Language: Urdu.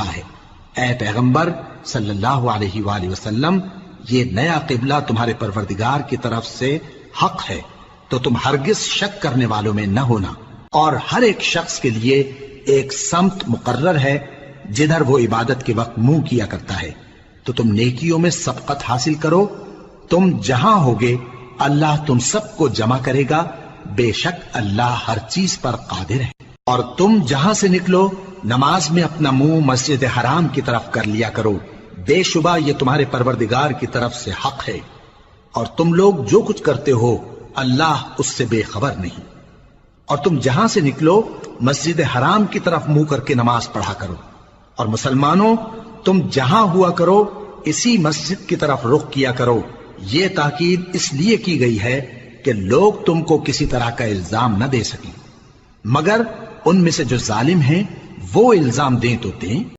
رہا ہے، اے پیغمبر صلی اللہ علیہ وآلہ وسلم، یہ نیا قبلہ تمہارے پروردگار کی طرف سے حق ہے، تو تم ہرگز شک کرنے والوں میں نہ ہونا، اور ہر ایک شخص کے لیے ایک سمت مقرر ہے جدھر وہ عبادت کے وقت منہ کیا کرتا ہے، تو تم نیکیوں میں سبقت حاصل کرو، تم جہاں ہوگے اللہ تم سب کو جمع کرے گا، بے شک اللہ ہر چیز پر قادر ہے۔ اور تم جہاں سے نکلو نماز میں اپنا منہ مسجد حرام کی طرف کر لیا کرو، بے شبہ یہ تمہارے پروردگار کی طرف سے حق ہے، اور تم لوگ جو کچھ کرتے ہو اللہ اس سے بے خبر نہیں۔ اور تم جہاں سے نکلو مسجد حرام کی طرف منہ کر کے نماز پڑھا کرو، اور مسلمانوں تم جہاں ہوا کرو اسی مسجد کی طرف رخ کیا کرو۔ یہ تاکید اس لیے کی گئی ہے کہ لوگ تم کو کسی طرح کا الزام نہ دے سکیں، مگر ان میں سے جو ظالم ہیں وہ الزام دیں تو دیں۔